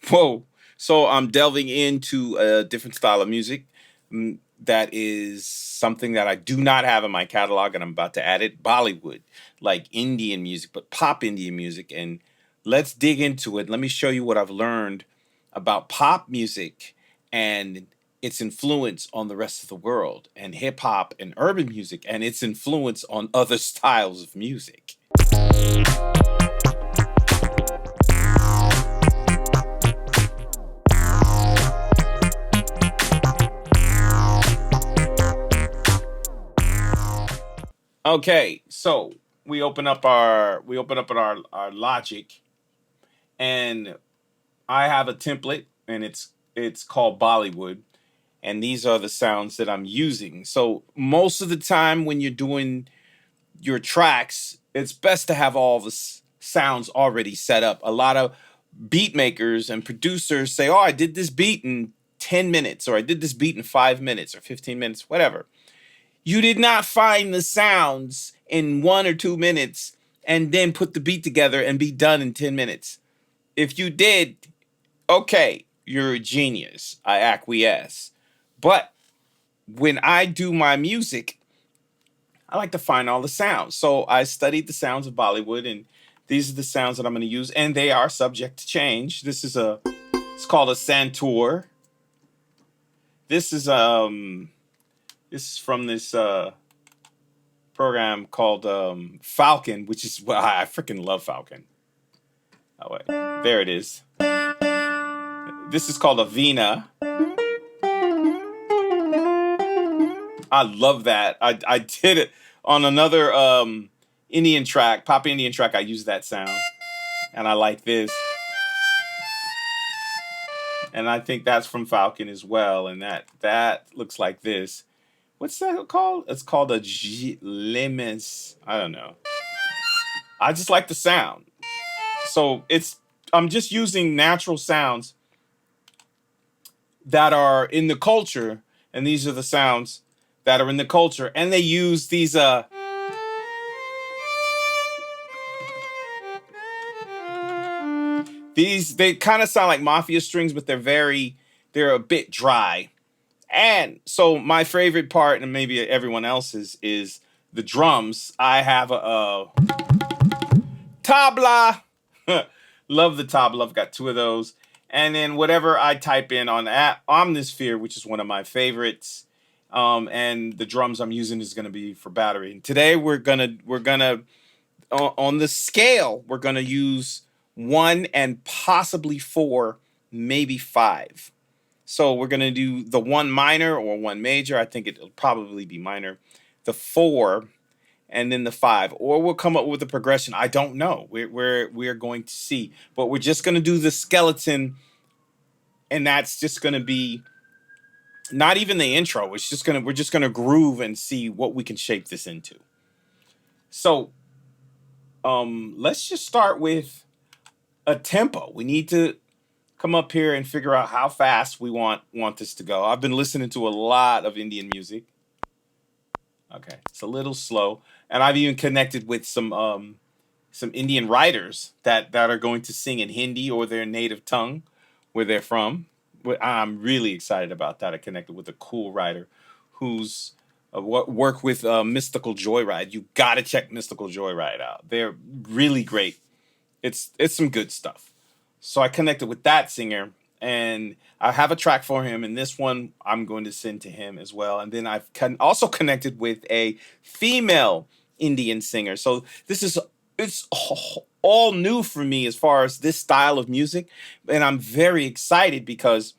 Whoa. So I'm delving into a different style of music. That is something that I do not have in my catalog, and I'm about to add it. Bollywood, like Indian music, but pop Indian music. And let's dig into it. Let me show you what I've learned about pop music and its influence on the rest of the world, and hip hop and urban music and its influence on other styles of music. Okay, so we open up our logic, and I have a template, and it's called Bollywood, and these are the sounds that I'm using. So most of the time when you're doing your tracks, it's best to have all the sounds already set up. A lot of beat makers and producers say, "Oh, I did this beat in 10 minutes, or I did this beat in 5 minutes or 15 minutes, whatever." You did not find the sounds in 1 or 2 minutes and then put the beat together and be done in 10 minutes. If you did, okay, you're a genius. I acquiesce. But when I do my music, I like to find all the sounds. So I studied the sounds of Bollywood, and these are the sounds that I'm going to use, and they are subject to change. It's called a santoor. This is this is from this program called Falcon, which is, well, I freaking love Falcon. Oh wait, there it is. This is called a Vina. I love that. I did it on another Indian track, pop Indian track. I use that sound, and I like this, and I think that's from Falcon as well. And that looks like this. What's that called? It's called a Lemis. I don't know. I just like the sound. So I'm just using natural sounds that are in the culture, and these are the sounds that are in the culture, and they use these they kind of sound like mafia strings, but they're a bit dry. And so my favorite part, and maybe everyone else's, is the drums. I have a tabla. Love the tabla. I've got two of those. And then whatever I type in on Omnisphere, which is one of my favorites, and the drums I'm using is going to be for battery. And today we're gonna on the scale, we're gonna use one and possibly four, maybe five. So we're gonna do the one minor or one major. I think it'll probably be minor. The four, and then the five, or we'll come up with a progression. I don't know. We're going to see, but we're just going to do the skeleton, and that's just going to be not even the intro. We're just gonna groove and see what we can shape this into. So let's just start with a tempo. We need to come up here and figure out how fast we want this to go. I've been listening to a lot of Indian music. Okay, it's a little slow, and I've even connected with some Indian writers that are going to sing in Hindi or their native tongue, where they're from. I'm really excited about that. I connected with a cool writer who's work with Mystical Joyride. You got to check Mystical Joyride out. They're really great. It's some good stuff. So I connected with that singer, and I have a track for him, and this one I'm going to send to him as well. And then I've also connected with a female Indian singer. So it's all new for me as far as this style of music, and I'm very excited because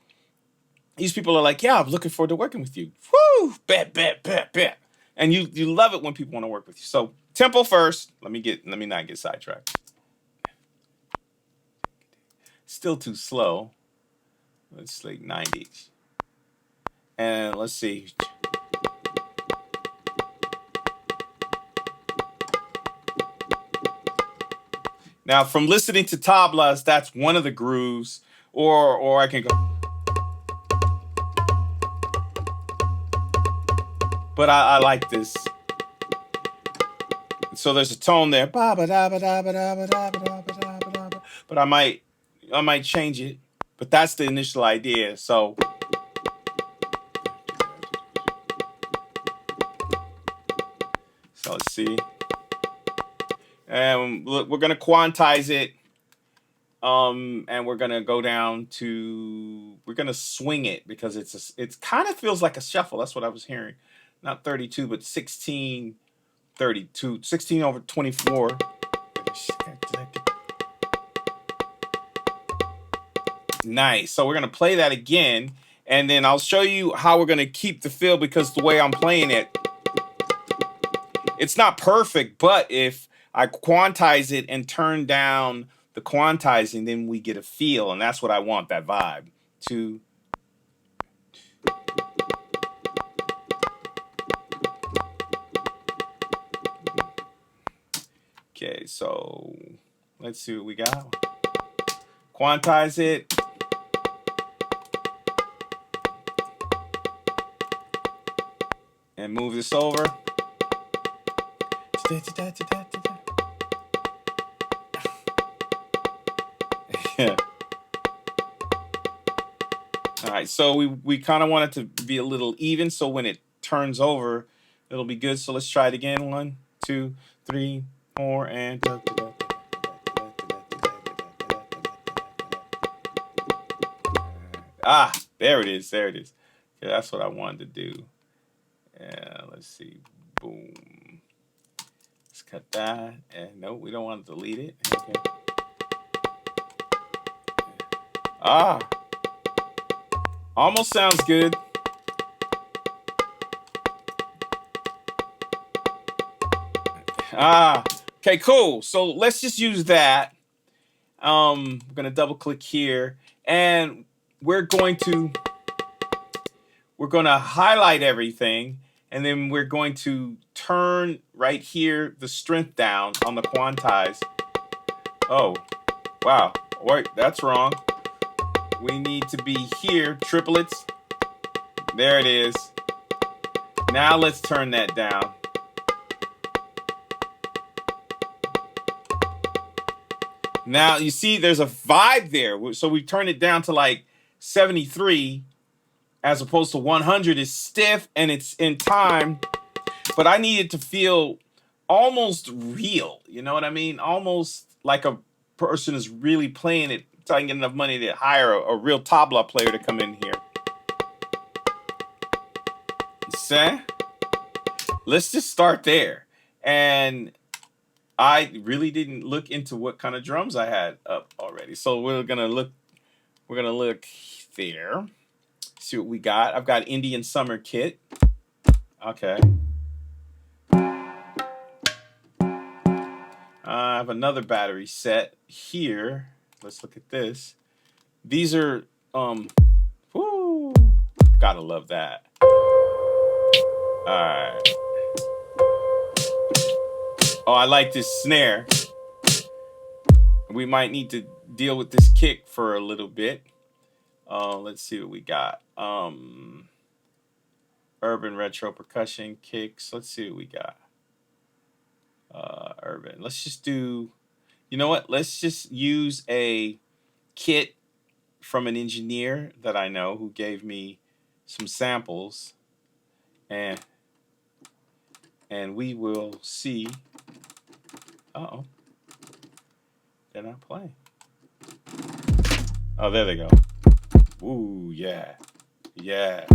these people are like, "Yeah, I'm looking forward to working with you." Woo! Bet, bet, bet, bet. And you love it when people want to work with you. So tempo first. Let me not get sidetracked. Still too slow. It's like 90s. And let's see. Now, from listening to tablas, that's one of the grooves. Or I can go. But I like this. So there's a tone there. But I might change it. But that's the initial idea. So let's see. And look, we're gonna quantize it. And we're gonna go down to, we're gonna swing it because it kind of feels like a shuffle. That's what I was hearing. Not 32, but 16, 32, 16 over 24. Nice. So we're gonna play that again, and then I'll show you how we're gonna keep the feel, because the way I'm playing it, it's not perfect, but if I quantize it and turn down the quantizing, then we get a feel, and that's what I want, that vibe. Two. Okay, so let's see what we got. Quantize it. And move this over. Yeah. All right, so we kind of want it to be a little even, so when it turns over, it'll be good. So let's try it again. 1, 2, 3, 4, and there it is. There it is. Okay, that's what I wanted to do. Yeah, let's see. Boom. Let's cut that. And no, we don't want to delete it. Okay. Almost sounds good. Okay, cool. So let's just use that. We're gonna double click here, and we're going to highlight everything, and then we're going to turn right here the strength down on the quantize. Oh, wow. Wait, that's wrong. We need to be here, triplets. There it is. Now let's turn that down. Now you see there's a vibe there. So we turn it down to like 73 as opposed to 100 is stiff and it's in time. But I need it to feel almost real. You know what I mean? Almost like a person is really playing it. So I can get enough money to hire a real tabla player to come in here. See? Let's just start there. And I really didn't look into what kind of drums I had up already. So we're gonna look there. See what we got. I've got Indian Summer Kit. Okay. I have another battery set here. Let's look at this. These are whoo, gotta love that. Alright. Oh, I like this snare. We might need to deal with this kick for a little bit. Let's see what we got. Urban retro percussion kicks. Let's see what we got. Urban. Let's just do, you know what? Let's just use a kit from an engineer that I know who gave me some samples, and we will see. Uh-oh. They're not playing. Oh, there they go. Ooh, yeah. Yeah.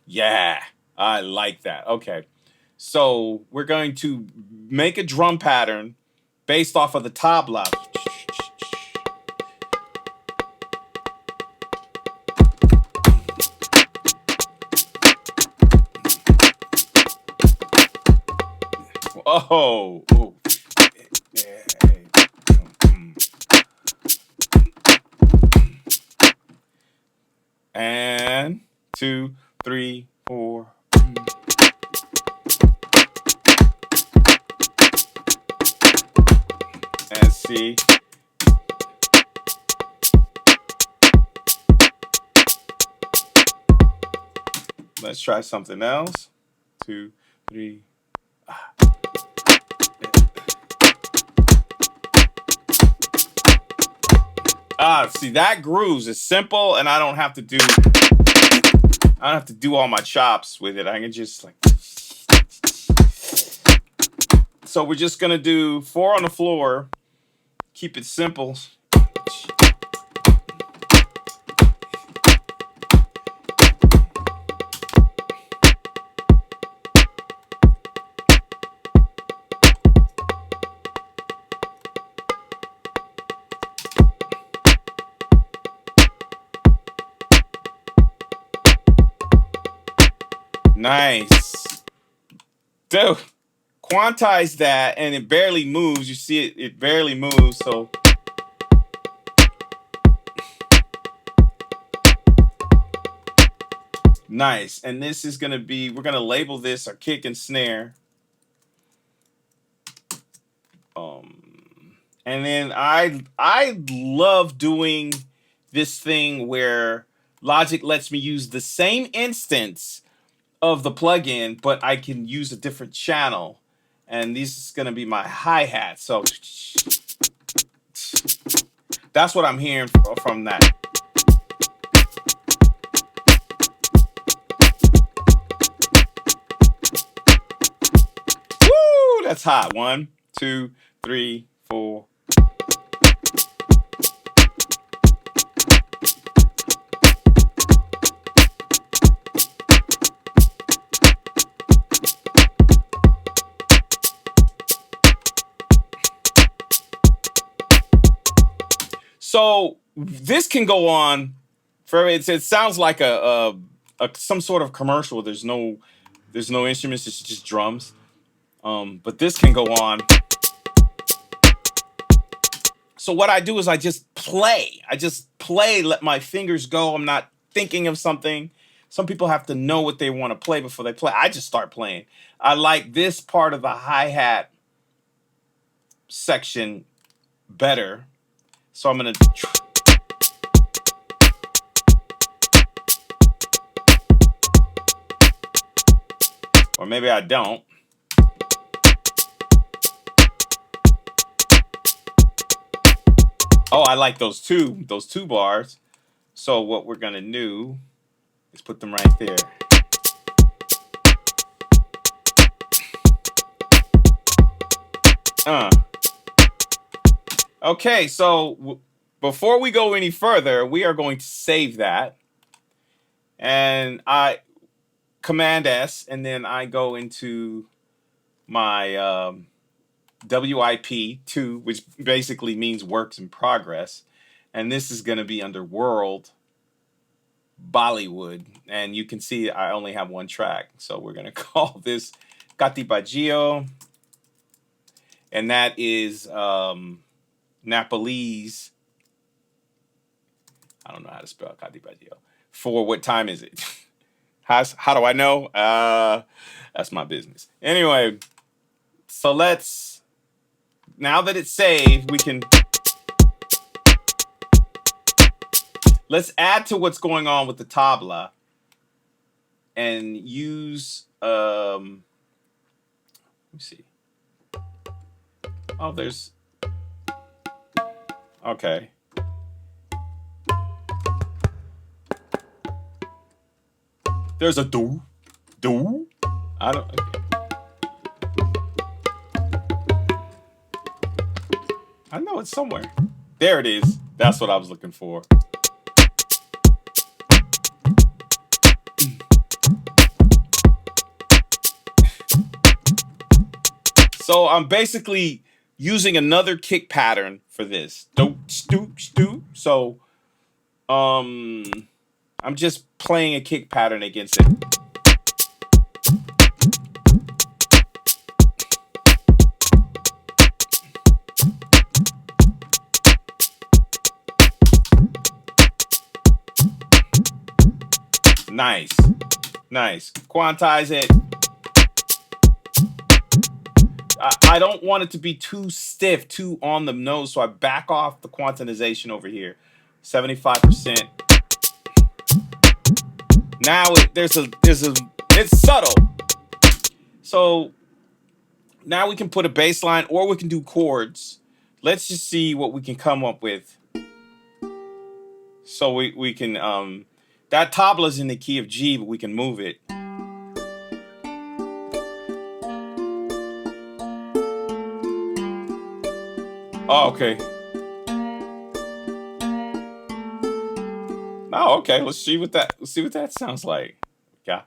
Yeah. I like that. Okay. So we're going to make a drum pattern based off of the tabla. Oh. Ooh. And 2, 3, 4. And C. Let's try something else. 2, 3. See, that grooves. It's simple, and I don't have to do all my chops with it. I can just like. So we're just gonna do 4 on the floor. Keep it simple. Nice. Dude, quantize that, and it barely moves. You see it, it barely moves. So nice. And this is going to be, we're going to label this our kick and snare. And then I love doing this thing where Logic lets me use the same instance of the plugin, but I can use a different channel. And this is going to be my hi-hat. So that's what I'm hearing from that. Woo! That's hot. 1, 2, 3, 4. So this can go on for it sounds like a some sort of commercial. There's no instruments, it's just drums. But this can go on. So what I do is I just play. Let my fingers go. I'm not thinking of something. Some people have to know what they want to play before they play. I just start playing. I like this part of the hi-hat section better. So I'm going to... Or maybe I don't. Oh, I like those two bars. So what we're going to do is put them right there. Okay, so before we go any further, we are going to save that. And I Command S, and then I go into my WIP2, which basically means works in progress. And this is going to be under World Bollywood. And you can see I only have one track. So we're going to call this Kati Baggio. And that is Nepalese. I don't know how to spell Kati Baggio. For what time is it? How do I know? That's my business. Anyway, so now that it's saved, we can... Let's add to what's going on with the tabla and use... let me see. Oh, there's... Okay. There's a do. I don't... Okay. I know it's somewhere. There it is. That's what I was looking for. So I'm basically using another kick pattern for this. So I'm just playing a kick pattern against it. Nice. Quantize it. I don't want it to be too stiff, too on the nose, so I back off the quantization over here. 75%. Now it's subtle. So now we can put a bass line, or we can do chords. Let's just see what we can come up with. So we can that tabla's in the key of G, but we can move it. Oh, okay. Oh, okay. Let's see what that sounds like. Yeah.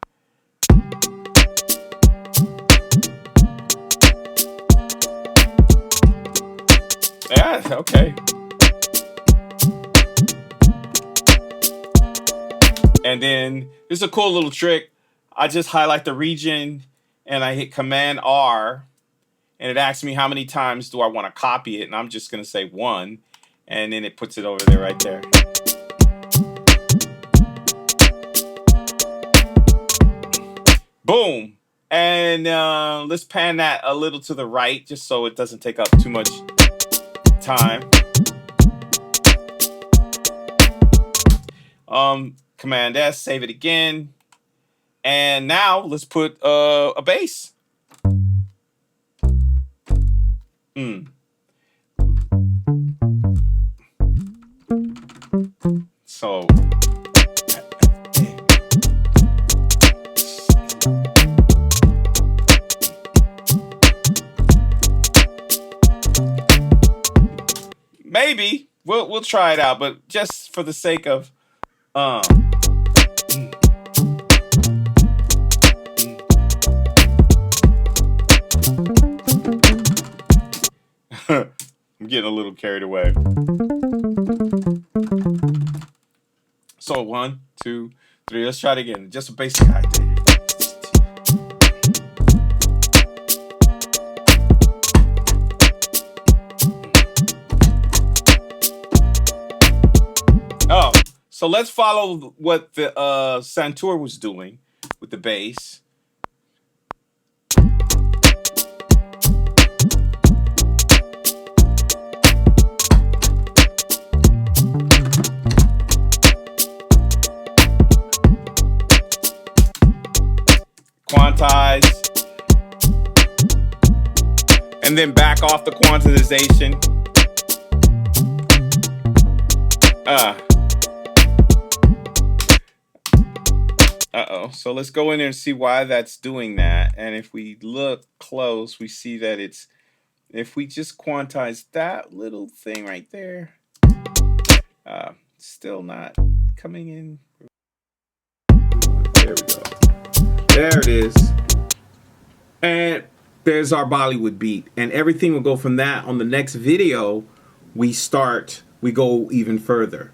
Yeah, okay. And then this is a cool little trick. I just highlight the region and I hit Command R, and it asks me how many times do I want to copy it, and I'm just gonna say 1, and then it puts it over there right there. Boom. And let's pan that a little to the right just so it doesn't take up too much time. Command S, save it again. And now let's put a bass. So maybe we'll try it out, but just for the sake of I'm getting a little carried away. So 1, 2, 3. Let's try it again. Just a basic idea. Oh, so let's follow what the Santoor was doing with the bass. Quantize, and then back off the quantization. Uh-oh. So let's go in there and see why that's doing that. And if we look close, we see that it's, if we just quantize that little thing right there, still not coming in. There we go. There it is. And there's our Bollywood beat. And everything will go from that. On the next video, we go even further.